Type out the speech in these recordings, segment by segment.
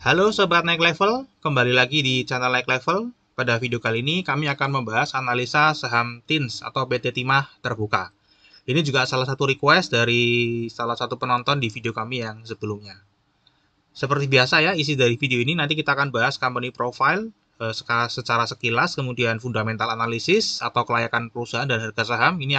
Halo Sobat Naik Level, kembali lagi di channel Naik Level. Pada video kali ini kami akan membahas analisa saham TINS atau PT Timah Terbuka. Ini juga salah satu request dari salah satu penonton di video kami yang sebelumnya. Seperti biasa ya, isi dari video ini nanti kita akan bahas company profile secara sekilas, kemudian fundamental analysis atau kelayakan perusahaan dan harga saham. Ini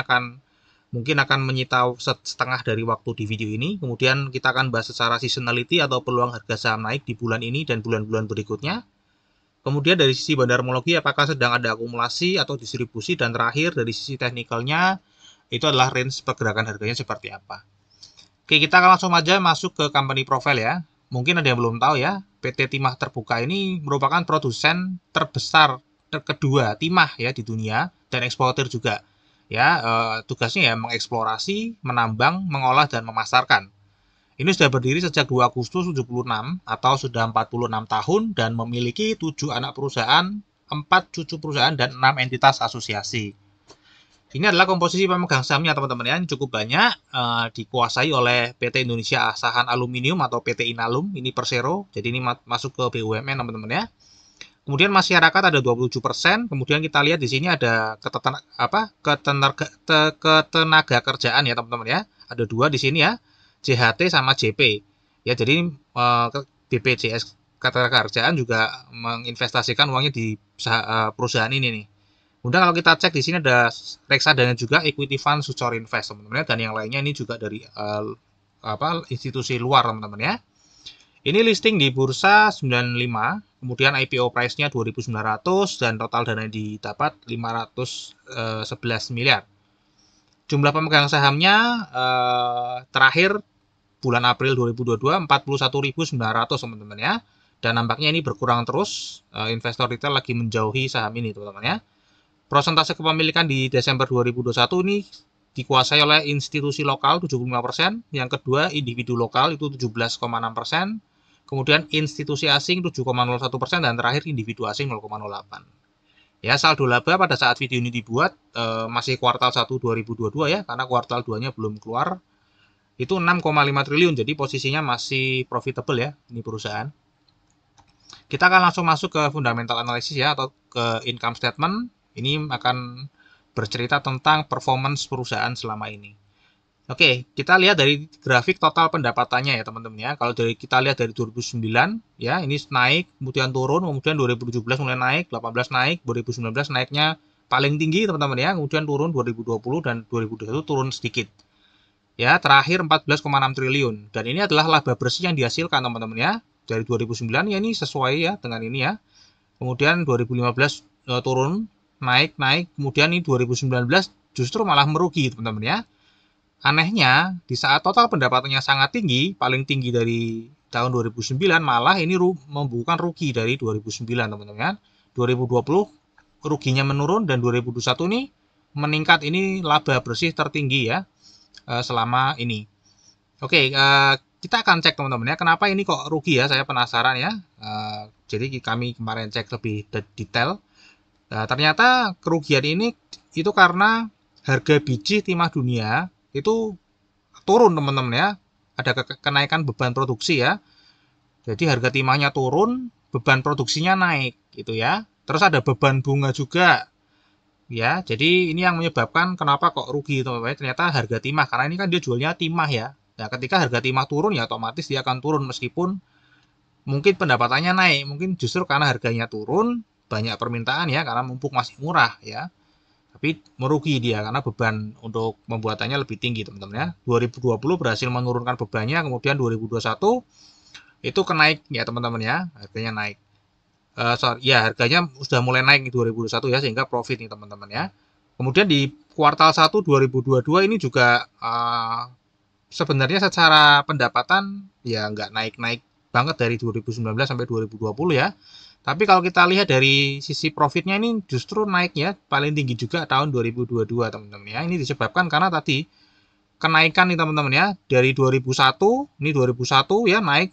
mungkin akan menyita setengah dari waktu di video ini. Kemudian kita akan bahas secara seasonality atau peluang harga saham naik di bulan ini dan bulan-bulan berikutnya. Kemudian dari sisi bandarmologi apakah sedang ada akumulasi atau distribusi, dan terakhir dari sisi teknikalnya itu adalah range pergerakan harganya seperti apa. Oke, kita akan langsung aja masuk ke company profile ya. Mungkin ada yang belum tahu ya, PT Timah Terbuka ini merupakan produsen terbesar kedua timah ya di dunia dan eksportir juga. Ya, tugasnya ya mengeksplorasi, menambang, mengolah dan memasarkan. Ini sudah berdiri sejak 2 Agustus 76 atau sudah 46 tahun dan memiliki 7 anak perusahaan, 4 cucu perusahaan dan 6 entitas asosiasi. Ini adalah komposisi pemegang sahamnya teman-teman ya, cukup banyak, dikuasai oleh PT Indonesia Asahan Aluminium atau PT Inalum, ini Persero, jadi ini masuk ke BUMN teman-teman ya. Kemudian masyarakat ada 27%, kemudian kita lihat di sini ada ketenaga kerjaan ya teman-teman ya, ada dua di sini ya, JHT sama JP. Ya jadi BPJS ketenaga kerjaan juga menginvestasikan uangnya di perusahaan ini nih. Kemudian kalau kita cek di sini ada reksadana juga, equity fund, Sucor Invest teman-teman ya, dan yang lainnya ini juga dari institusi luar teman-teman ya. Ini listing di bursa 95, kemudian IPO price-nya 2.900 dan total dana didapat 511 miliar. Jumlah pemegang sahamnya terakhir bulan April 2022 41.900 teman-teman ya. Dan nampaknya ini berkurang terus, investor retail lagi menjauhi saham ini teman-teman ya. Persentase kepemilikan di Desember 2021 ini dikuasai oleh institusi lokal 75%, yang kedua individu lokal itu 17,6%, kemudian institusi asing 7,01%, dan terakhir individu asing 0,08%. Ya, saldo laba pada saat video ini dibuat masih kuartal 1 2022 ya, karena kuartal 2-nya belum keluar. Itu 6,5 triliun, jadi posisinya masih profitable ya, ini perusahaan. Kita akan langsung masuk ke fundamental analysis ya, atau ke income statement. Ini akan bercerita tentang performance perusahaan selama ini. Oke, kita lihat dari grafik total pendapatannya ya teman-teman ya. Kalau kita lihat dari 2009 ya, ini naik, kemudian turun, kemudian 2017 mulai naik, 18 naik, 2019 naiknya paling tinggi teman-teman ya, kemudian turun 2020 dan 2021 turun sedikit. Ya, terakhir 14,6 triliun. Dan ini adalah laba bersih yang dihasilkan teman-teman ya. Dari 2009 ya, ini sesuai ya dengan ini ya. Kemudian 2015 turun, naik, kemudian ini 2019 justru malah merugi teman-teman ya. Anehnya, di saat total pendapatannya sangat tinggi, paling tinggi dari tahun 2009, malah ini membukukan rugi dari 2009 teman-teman ya. 2020 ruginya menurun dan 2021 ini meningkat, ini laba bersih tertinggi ya selama ini. Oke, kita akan cek teman-teman ya, kenapa ini kok rugi ya, saya penasaran ya. Jadi kami kemarin cek lebih detail. Nah, ternyata kerugian ini itu karena harga biji timah dunia itu turun teman-teman ya. Ada kenaikan beban produksi ya. Jadi harga timahnya turun, beban produksinya naik gitu ya. Terus ada beban bunga juga. Ya, jadi ini yang menyebabkan kenapa kok rugi teman-teman. Ternyata harga timah, karena ini kan dia jualnya timah ya. Nah, ketika harga timah turun ya otomatis dia akan turun meskipun mungkin pendapatannya naik. Mungkin justru karena harganya turun, banyak permintaan ya, karena mumpuk masih murah ya. Tapi merugi dia karena beban untuk pembuatannya lebih tinggi teman-teman ya. 2020 berhasil menurunkan bebannya, kemudian 2021 itu kenaik ya teman-teman ya, harganya naik. Harganya sudah mulai naik di 2021 ya, sehingga profit nih teman-teman ya. Kemudian di kuartal 1 2022 ini juga sebenarnya secara pendapatan ya nggak naik-naik banget dari 2019 sampai 2020 ya. Tapi kalau kita lihat dari sisi profitnya ini justru naiknya paling tinggi juga tahun 2022 teman-teman ya. Ini disebabkan karena tadi kenaikan nih teman-teman ya, dari 2001, ini 2001 ya naik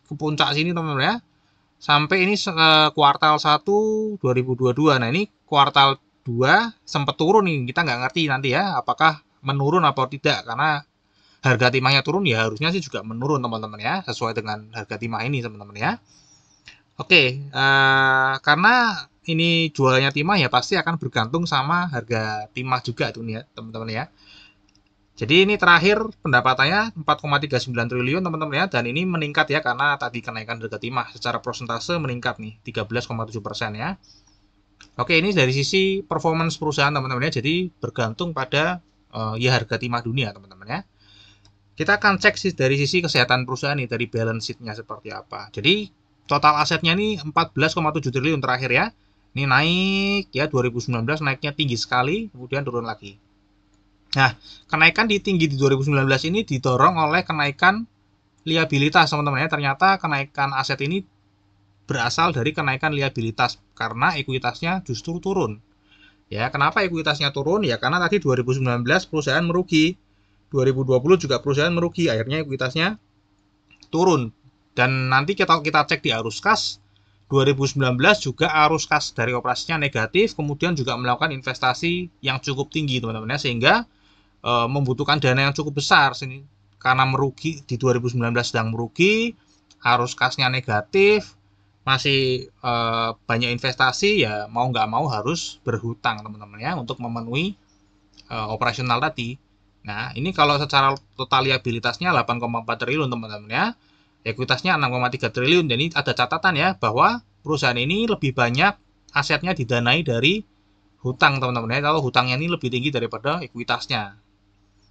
ke puncak sini teman-teman ya. Sampai ini kuartal 1 2022. Nah, ini kuartal 2 sempat turun nih. Kita nggak ngerti nanti ya apakah menurun atau tidak, karena harga timahnya turun, ya harusnya sih juga menurun teman-teman ya, sesuai dengan harga timah ini teman-teman ya. Oke, karena ini jualnya timah ya pasti akan bergantung sama harga timah juga tuh nih ya teman-teman ya. Jadi ini terakhir pendapatannya 4,39 triliun teman-teman ya, dan ini meningkat ya karena tadi kenaikan harga timah secara persentase meningkat nih 13,7% ya. Oke, ini dari sisi performance perusahaan teman-teman ya, jadi bergantung pada ya harga timah dunia teman-teman ya. Kita akan cek sih dari sisi kesehatan perusahaan nih, dari balance sheet-nya seperti apa. Jadi total asetnya ini 14,7 triliun terakhir ya. Ini naik ya, 2019 naiknya tinggi sekali, kemudian turun lagi. Nah, kenaikan tinggi di 2019 ini didorong oleh kenaikan liabilitas teman-teman ya. Ternyata kenaikan aset ini berasal dari kenaikan liabilitas karena ekuitasnya justru turun. Ya, kenapa ekuitasnya turun? Ya karena tadi 2019 perusahaan merugi, 2020 juga perusahaan merugi, akhirnya ekuitasnya turun. Dan nanti kita cek di arus kas, 2019 juga arus kas dari operasinya negatif, kemudian juga melakukan investasi yang cukup tinggi teman-teman ya, sehingga membutuhkan dana yang cukup besar sini karena merugi di 2019 sedang merugi, arus kasnya negatif, masih banyak investasi ya mau nggak mau harus berhutang teman-teman ya untuk memenuhi operasional tadi. Nah ini kalau secara total liabilitasnya 8,4 triliun teman-teman ya, ekuitasnya 6,3 triliun. Jadi ada catatan ya bahwa perusahaan ini lebih banyak asetnya didanai dari hutang teman-teman ya, kalau hutangnya ini lebih tinggi daripada ekuitasnya.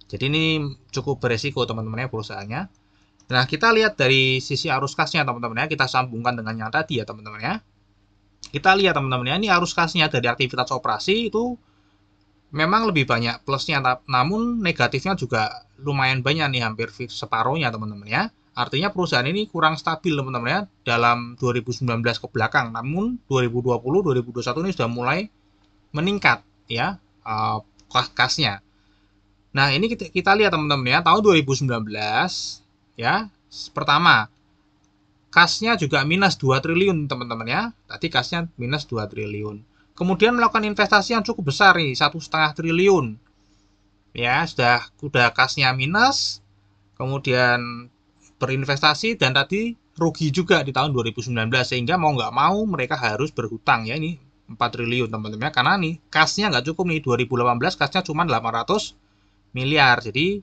Jadi ini cukup beresiko teman-teman ya perusahaannya. Nah, kita lihat dari sisi arus kasnya teman-teman ya, kita sambungkan dengan yang tadi ya teman-teman ya. Kita lihat teman-teman ya, ini arus kasnya dari aktivitas operasi itu memang lebih banyak plusnya, namun negatifnya juga lumayan banyak nih, hampir separuhnya teman-teman ya. Artinya perusahaan ini kurang stabil teman-teman ya dalam 2019 ke belakang, namun 2020, 2021 ini sudah mulai meningkat ya kasnya. Nah, ini kita lihat teman-teman ya, tahun 2019 ya, pertama kasnya juga minus 2 triliun teman-teman ya. Tadi kasnya minus 2 triliun. Kemudian melakukan investasi yang cukup besar nih, 1,5 triliun. Ya, sudah kasnya minus, kemudian berinvestasi dan tadi rugi juga di tahun 2019, sehingga mau nggak mau mereka harus berhutang ya, ini 4 triliun teman-teman ya, karena nih kasnya nggak cukup nih, 2018 kasnya cuma 800 miliar. Jadi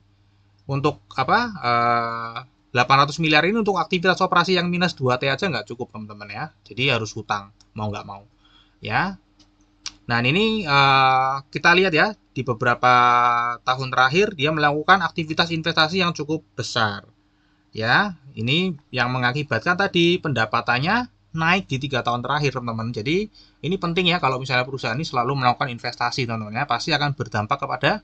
untuk apa 800 miliar ini untuk aktivitas operasi yang minus 2T aja nggak cukup teman-teman ya. Jadi harus hutang mau nggak mau ya. Nah ini kita lihat ya, di beberapa tahun terakhir dia melakukan aktivitas investasi yang cukup besar ya. Ini yang mengakibatkan tadi pendapatannya naik di 3 tahun terakhir teman-teman. Jadi ini penting ya, kalau misalnya perusahaan ini selalu melakukan investasi teman-teman ya, pasti akan berdampak kepada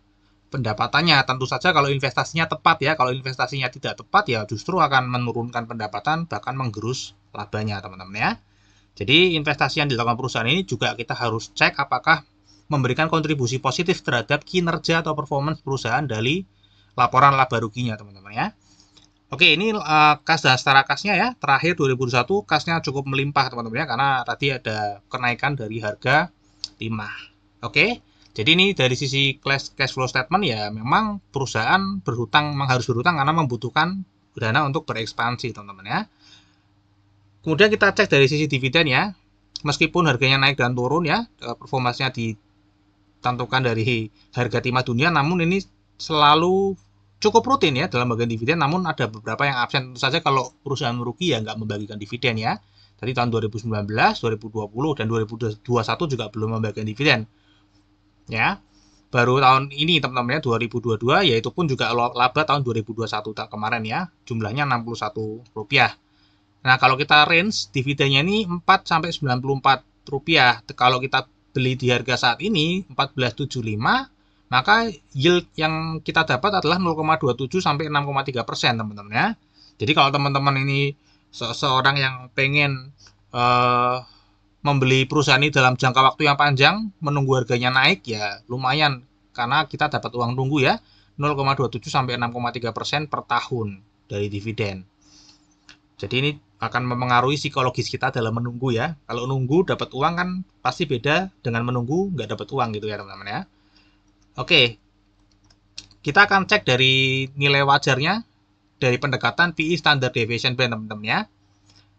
pendapatannya. Tentu saja kalau investasinya tepat ya, kalau investasinya tidak tepat ya justru akan menurunkan pendapatan, bahkan menggerus labanya teman-teman ya. Jadi investasi yang dilakukan perusahaan ini juga kita harus cek apakah memberikan kontribusi positif terhadap kinerja atau performance perusahaan dari laporan laba ruginya teman-teman ya. Oke, ini kas dan setara kasnya ya, terakhir 2021 kasnya cukup melimpah teman-teman ya, karena tadi ada kenaikan dari harga timah. Oke, jadi ini dari sisi cash flow statement ya, memang perusahaan harus berhutang karena membutuhkan dana untuk berekspansi teman-teman ya. Kemudian kita cek dari sisi dividen ya, meskipun harganya naik dan turun ya, performanya ditentukan dari harga timah dunia, namun ini selalu cukup rutin ya dalam bagian dividen, namun ada beberapa yang absen. Tentu saja kalau perusahaan merugi ya nggak membagikan dividen ya. Tadi tahun 2019, 2020, dan 2021 juga belum membagikan dividen. Ya, baru tahun ini teman-teman ya, 2022, yaitu pun juga laba tahun 2021 kemarin ya, jumlahnya Rp61. Nah, kalau kita range dividennya ini 4-94 rupiah. Kalau kita beli di harga saat ini 14,75, maka yield yang kita dapat adalah 0,27 sampai 6,3% teman-teman ya. Jadi kalau teman-teman ini seorang yang pengen membeli perusahaan ini dalam jangka waktu yang panjang, menunggu harganya naik ya lumayan, karena kita dapat uang tunggu ya, 0,27 sampai 6,3% per tahun dari dividen. Jadi ini akan mempengaruhi psikologis kita dalam menunggu ya. Kalau nunggu dapat uang kan pasti beda dengan menunggu nggak dapat uang gitu ya teman-teman ya. Oke, kita akan cek dari nilai wajarnya dari pendekatan PE Standard Deviation Band, teman-teman ya.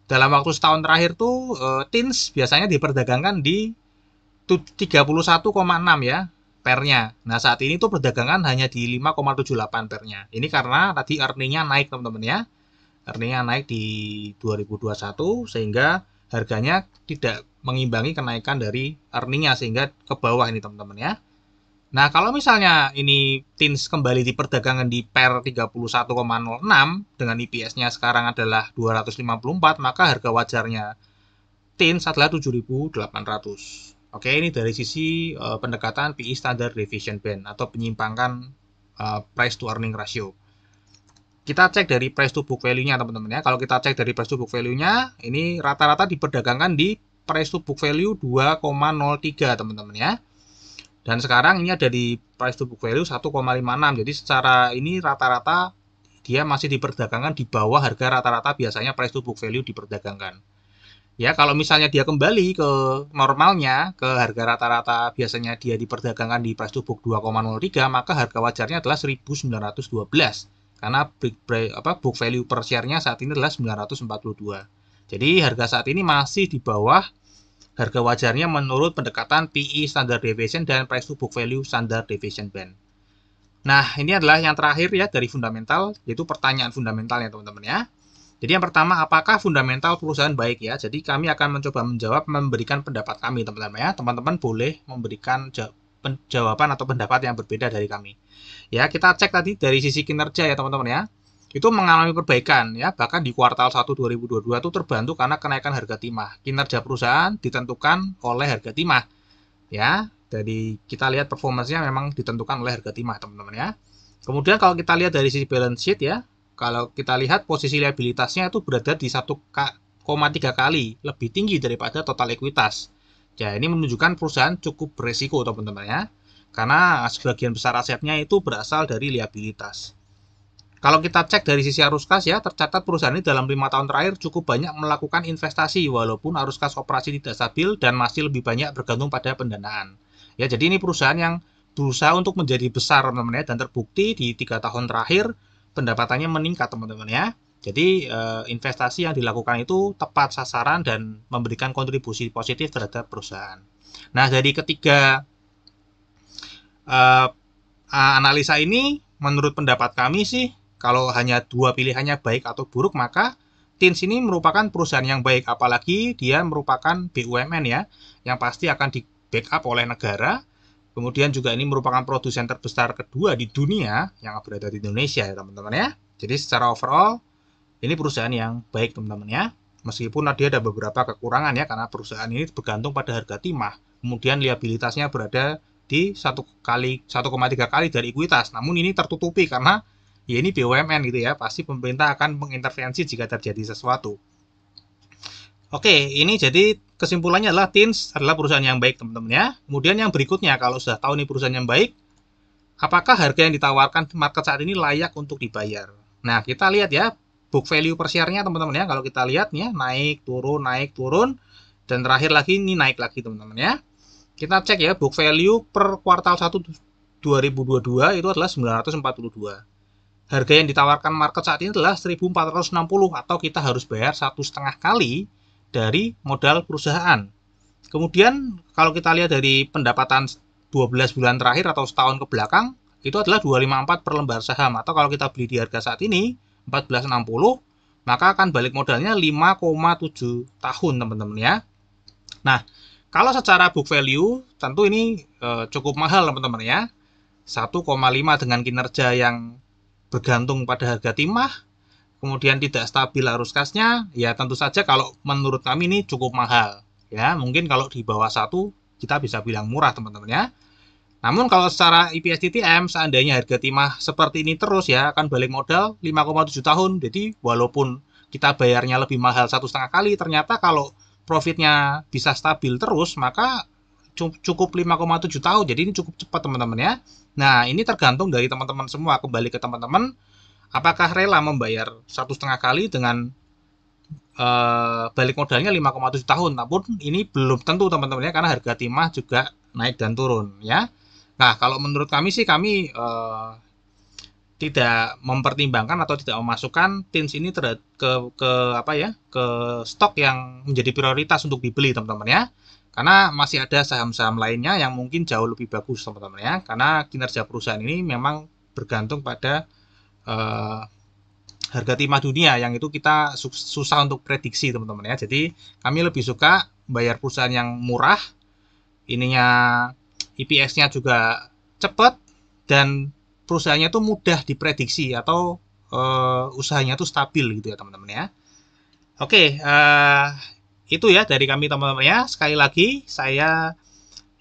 Dalam waktu setahun terakhir tuh TINS biasanya diperdagangkan di 31,6 ya pernya. Nah, saat ini tuh perdagangan hanya di 5,78 pernya. Ini karena tadi earningnya naik, teman-teman ya. Earningnya naik di 2021 sehingga harganya tidak mengimbangi kenaikan dari earningnya sehingga ke bawah ini, teman-teman ya. Nah, kalau misalnya ini TINS kembali diperdagangkan di per 31,06 dengan EPS-nya sekarang adalah 254, maka harga wajarnya TINS adalah 7.800. Oke, ini dari sisi pendekatan PE Standard Deviation Band atau penyimpanan price to earning ratio. Kita cek dari price to book value-nya, teman-teman ya. Kalau kita cek dari price to book value-nya, ini rata-rata diperdagangkan di price to book value 2,03, teman-teman ya. Dan sekarang ini ada di price to book value 1,56. Jadi secara ini rata-rata dia masih diperdagangkan di bawah harga rata-rata biasanya price to book value diperdagangkan. Ya, kalau misalnya dia kembali ke normalnya, ke harga rata-rata biasanya dia diperdagangkan di price to book 2,03, maka harga wajarnya adalah 1.912. Karena book value per share-nya saat ini adalah 942. Jadi harga saat ini masih di bawah harga wajarnya menurut pendekatan PE Standard Deviation dan Price to Book Value Standard Deviation Band. Nah, ini adalah yang terakhir ya dari fundamental, yaitu pertanyaan fundamental ya teman-teman ya. Jadi yang pertama, apakah fundamental perusahaan baik ya? Jadi kami akan mencoba menjawab, memberikan pendapat kami teman-teman ya. Teman-teman boleh memberikan jawaban atau pendapat yang berbeda dari kami. Ya, kita cek tadi dari sisi kinerja ya teman-teman ya. Itu mengalami perbaikan ya, bahkan di kuartal 1 2022 itu terbantu karena kenaikan harga timah. Kinerja perusahaan ditentukan oleh harga timah. Ya, jadi kita lihat performanya memang ditentukan oleh harga timah, teman-teman ya. Kemudian kalau kita lihat dari sisi balance sheet ya, kalau kita lihat posisi liabilitasnya itu berada di 1,3 kali lebih tinggi daripada total ekuitas. Ya, ini menunjukkan perusahaan cukup beresiko, teman-teman ya. Karena sebagian besar asetnya itu berasal dari liabilitas. Kalau kita cek dari sisi arus kas ya, tercatat perusahaan ini dalam 5 tahun terakhir cukup banyak melakukan investasi walaupun arus kas operasi tidak stabil dan masih lebih banyak bergantung pada pendanaan. Ya, jadi ini perusahaan yang berusaha untuk menjadi besar, teman-teman ya, dan terbukti di 3 tahun terakhir pendapatannya meningkat, teman-teman ya. Jadi investasi yang dilakukan itu tepat sasaran dan memberikan kontribusi positif terhadap perusahaan. Nah, dari ketiga analisa ini, menurut pendapat kami sih, kalau hanya dua pilihannya baik atau buruk, maka TINS ini merupakan perusahaan yang baik, apalagi dia merupakan BUMN ya, yang pasti akan di backup oleh negara. Kemudian juga ini merupakan produsen terbesar kedua di dunia yang berada di Indonesia ya teman-teman ya. Jadi secara overall ini perusahaan yang baik teman-teman ya. Meskipun dia ada beberapa kekurangan ya, karena perusahaan ini bergantung pada harga timah. Kemudian liabilitasnya berada di 1,3 kali dari ekuitas. Namun ini tertutupi karena ya ini BUMN gitu ya. Pasti pemerintah akan mengintervensi jika terjadi sesuatu. Oke, ini jadi kesimpulannya adalah TINS adalah perusahaan yang baik teman-teman ya. Kemudian yang berikutnya, kalau sudah tahu nih perusahaan yang baik, apakah harga yang ditawarkan market saat ini layak untuk dibayar? Nah, kita lihat ya, book value per share-nya teman-teman ya. Kalau kita lihat ya, naik, turun, dan terakhir lagi ini naik lagi teman-teman ya. Kita cek ya, book value per kuartal 1 2022 itu adalah 942. Harga yang ditawarkan market saat ini adalah 1.460 atau kita harus bayar 1,5 kali dari modal perusahaan. Kemudian kalau kita lihat dari pendapatan 12 bulan terakhir atau setahun ke belakang, itu adalah 254 per lembar saham. Atau kalau kita beli di harga saat ini 1460, maka akan balik modalnya 5,7 tahun teman-teman ya. Nah, kalau secara book value tentu ini cukup mahal teman-teman ya. 1,5 dengan kinerja yang bergantung pada harga timah, kemudian tidak stabil arus kasnya, ya tentu saja kalau menurut kami ini cukup mahal. Ya, mungkin kalau di bawah 1 kita bisa bilang murah teman-teman ya. Namun kalau secara EPS TTM, seandainya harga timah seperti ini terus ya, akan balik modal 5,7 tahun. Jadi walaupun kita bayarnya lebih mahal 1,5 kali, ternyata kalau profitnya bisa stabil terus, maka cukup 5,7 tahun. Jadi ini cukup cepat teman-teman ya. Nah, ini tergantung dari teman-teman semua. Kembali ke teman-teman, apakah rela membayar 1,5 kali dengan balik modalnya 5,7 tahun. Namun ini belum tentu teman-teman ya, karena harga timah juga naik dan turun ya. Nah, kalau menurut kami sih, kami tidak mempertimbangkan atau tidak memasukkan TINS ini ke apa ya, ke stok yang menjadi prioritas untuk dibeli teman-teman ya. Karena masih ada saham-saham lainnya yang mungkin jauh lebih bagus teman-teman ya. Karena kinerja perusahaan ini memang bergantung pada eh, harga timah dunia yang itu kita susah untuk prediksi teman-teman ya. Jadi kami lebih suka bayar perusahaan yang murah, ininya EPS-nya juga cepat, dan perusahaannya itu mudah diprediksi atau usahanya itu stabil gitu ya teman-teman ya. Oke, itu ya dari kami teman-teman ya. Sekali lagi saya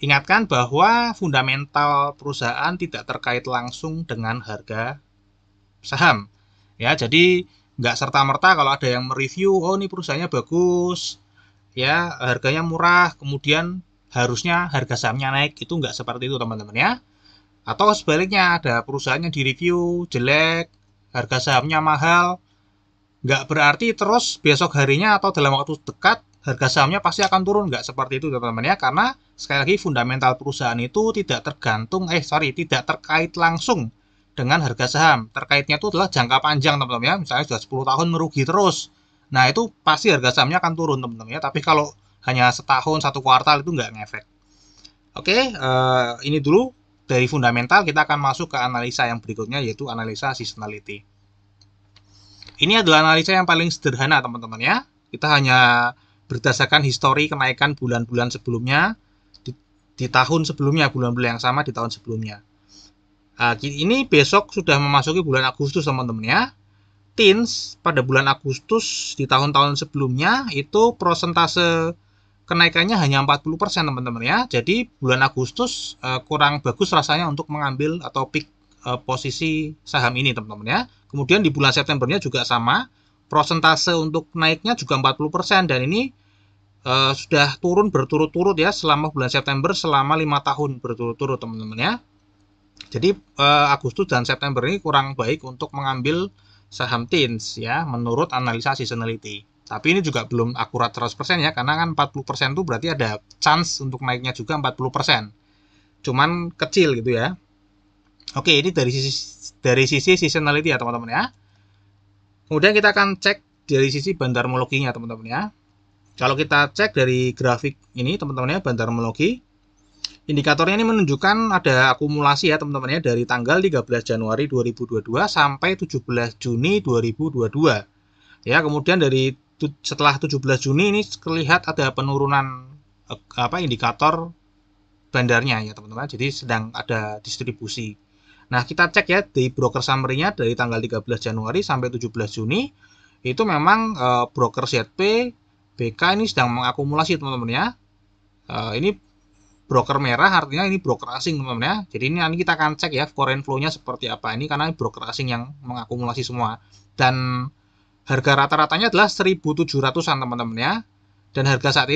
ingatkan bahwa fundamental perusahaan tidak terkait langsung dengan harga saham. Ya, jadi nggak serta-merta kalau ada yang mereview, oh ini perusahaannya bagus, ya harganya murah, kemudian harusnya harga sahamnya naik, itu nggak seperti itu teman-teman ya. Atau sebaliknya ada perusahaan yang direview jelek, harga sahamnya mahal, nggak berarti terus besok harinya atau dalam waktu dekat harga sahamnya pasti akan turun, nggak seperti itu teman-teman ya. Karena sekali lagi fundamental perusahaan itu tidak tidak terkait langsung dengan harga saham. Terkaitnya itu adalah jangka panjang teman-teman ya, misalnya sudah 10 tahun merugi terus, nah itu pasti harga sahamnya akan turun teman-teman ya. Tapi kalau hanya setahun, satu kuartal itu nggak ngefek. Oke, ini dulu dari fundamental. Kita akan masuk ke analisa yang berikutnya, yaitu analisa seasonality. Ini adalah analisa yang paling sederhana teman-teman ya. Kita hanya berdasarkan histori kenaikan bulan-bulan sebelumnya di tahun sebelumnya, bulan-bulan yang sama di tahun sebelumnya. Nah, ini besok sudah memasuki bulan Agustus teman-teman ya. TINS pada bulan Agustus di tahun-tahun sebelumnya itu persentase kenaikannya hanya 40% teman-teman ya. Jadi bulan Agustus kurang bagus rasanya untuk mengambil atau pick posisi saham ini teman-teman ya. Kemudian di bulan Septembernya juga sama, persentase untuk naiknya juga 40%, dan ini sudah turun berturut-turut ya selama bulan September, selama 5 tahun berturut-turut teman-teman ya. Jadi Agustus dan September ini kurang baik untuk mengambil saham TINS ya, menurut analisa seasonality. Tapi ini juga belum akurat 100% ya, karena kan 40% itu berarti ada chance untuk naiknya juga 40%. Cuman kecil gitu ya. Oke, ini dari sisi seasonality ya teman-teman ya. Kemudian kita akan cek dari sisi bandarmologinya teman-teman ya. Kalau kita cek dari grafik ini teman-teman ya, bandarmologi, indikatornya ini menunjukkan ada akumulasi ya teman-teman ya, dari tanggal 13 Januari 2022 sampai 17 Juni 2022. Ya, kemudian setelah 17 Juni ini terlihat ada penurunan indikator bandarnya ya teman-teman. Jadi sedang ada distribusi. Nah, kita cek ya di broker summary-nya dari tanggal 13 Januari sampai 17 Juni. Itu memang broker ZP, BK ini sedang mengakumulasi teman-teman ya. Ini broker merah artinya ini broker asing teman-teman ya. Jadi ini nanti kita akan cek ya foreign flow-nya seperti apa ini, karena ini broker asing yang mengakumulasi semua. Dan harga rata-ratanya adalah 1.700-an teman-teman ya. Dan harga saat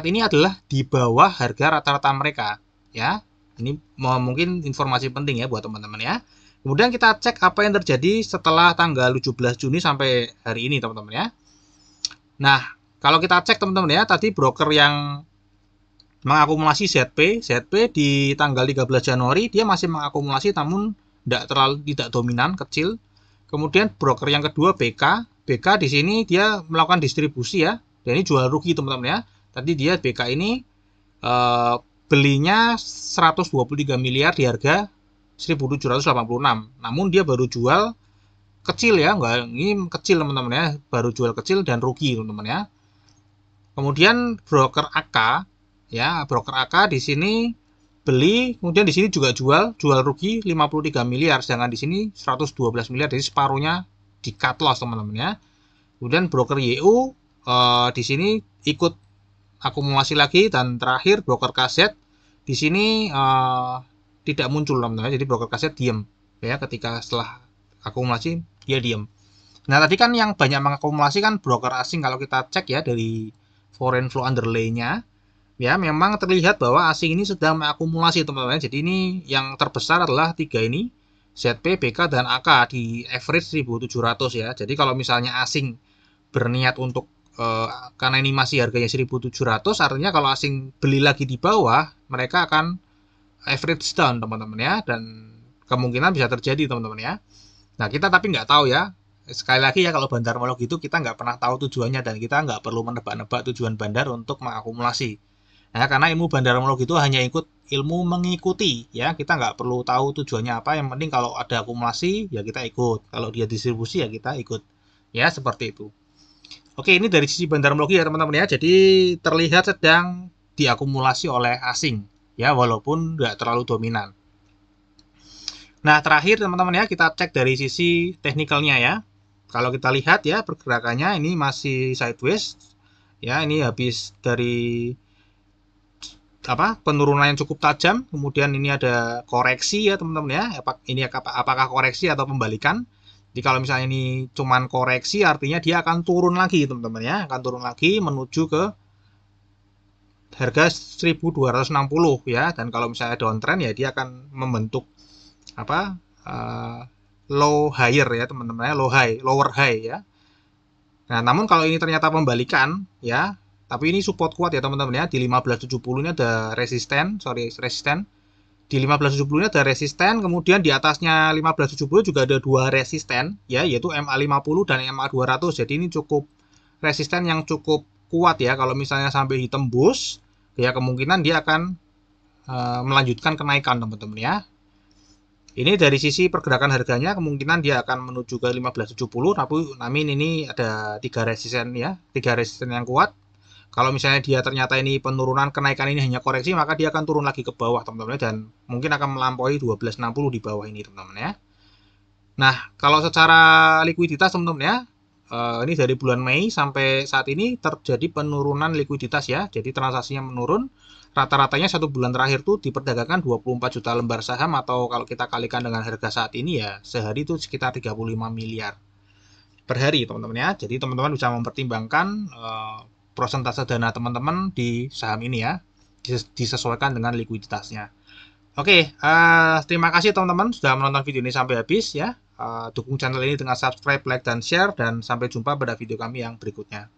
ini adalah di bawah harga rata-rata mereka ya. Ini mungkin informasi penting ya buat teman-teman ya. Kemudian kita cek apa yang terjadi setelah tanggal 17 Juni sampai hari ini teman-teman ya. Nah, kalau kita cek teman-teman ya, tadi broker yang mengakumulasi ZP di tanggal 13 Januari dia masih mengakumulasi, namun tidak dominan, kecil. Kemudian broker yang kedua BK di sini dia melakukan distribusi ya. Dan ini jual rugi teman-teman ya. Tadi dia BK ini belinya 123 miliar di harga 1.786. Namun dia baru jual kecil ya, ini kecil teman-teman ya, baru jual kecil dan rugi teman-teman ya. Kemudian broker AK ya, broker AK di sini beli, kemudian di sini juga jual rugi 53 miliar, sedangkan di sini 112 miliar, jadi separuhnya di cut loss teman-teman ya. Kemudian broker YU di sini ikut akumulasi lagi, dan terakhir broker KZ di sini tidak muncul teman-teman. Jadi broker KZ diam ya, ketika setelah akumulasi dia diam. Nah, tadi kan yang banyak mengakumulasi kan broker asing. Kalau kita cek ya dari foreign flow underlay-nya ya, memang terlihat bahwa asing ini sedang mengakumulasi teman-teman. Jadi ini yang terbesar adalah 3 ini, ZP, BK, dan AK di average 1.700 ya. Jadi kalau misalnya asing berniat untuk karena ini masih harganya 1.700, artinya kalau asing beli lagi di bawah, mereka akan average down teman-teman ya. Dan kemungkinan bisa terjadi teman-teman ya. Nah kita tapi nggak tahu ya, sekali lagi ya, kalau bandar molog itu kita nggak pernah tahu tujuannya, dan kita nggak perlu menebak-nebak tujuan bandar untuk mengakumulasi. Nah, karena ilmu bandarmolog itu hanya ikut ilmu mengikuti ya, kita nggak perlu tahu tujuannya apa, yang penting kalau ada akumulasi ya kita ikut, kalau dia distribusi ya kita ikut, ya seperti itu. Oke, ini dari sisi bandarmologi ya teman-teman ya, jadi terlihat sedang diakumulasi oleh asing ya, walaupun nggak terlalu dominan. Nah terakhir teman-teman ya, kita cek dari sisi teknikalnya ya. Kalau kita lihat ya, pergerakannya ini masih sideways ya, ini habis dari penurunan yang cukup tajam, kemudian ini ada koreksi ya teman-teman ya. Ini apakah koreksi atau pembalikan? Jadi kalau misalnya ini cuman koreksi, artinya dia akan turun lagi teman-teman ya, akan turun lagi menuju ke harga 1260 ya. Dan kalau misalnya downtrend ya dia akan membentuk low higher ya teman-teman ya, lower high ya. Nah, namun kalau ini ternyata pembalikan ya, tapi ini support kuat ya teman-teman ya, di 1570 ini ada resisten. Di 1570 ini ada resisten, kemudian di atasnya 1570 juga ada dua resisten ya, yaitu MA50 dan MA200. Jadi ini cukup resisten yang cukup kuat ya. Kalau misalnya sampai ditembus ya, kemungkinan dia akan melanjutkan kenaikan teman-teman ya. Ini dari sisi pergerakan harganya, kemungkinan dia akan menuju ke 1570, namun ini ada tiga resisten ya, tiga resisten yang kuat. Kalau misalnya dia ternyata ini penurunan, kenaikan ini hanya koreksi, maka dia akan turun lagi ke bawah teman-teman, dan mungkin akan melampaui 1260 di bawah ini teman-teman ya. Nah, kalau secara likuiditas teman-teman ya, ini dari bulan Mei sampai saat ini terjadi penurunan likuiditas ya, jadi transaksinya menurun. Rata-ratanya satu bulan terakhir tuh diperdagangkan 24 juta lembar saham, atau kalau kita kalikan dengan harga saat ini ya, sehari itu sekitar 35 miliar per hari teman-teman ya. Jadi teman-teman bisa mempertimbangkan prosentase dana teman-teman di saham ini ya, disesuaikan dengan likuiditasnya. Oke, terima kasih teman-teman sudah menonton video ini sampai habis ya. Dukung channel ini dengan subscribe, like, dan share, dan sampai jumpa pada video kami yang berikutnya.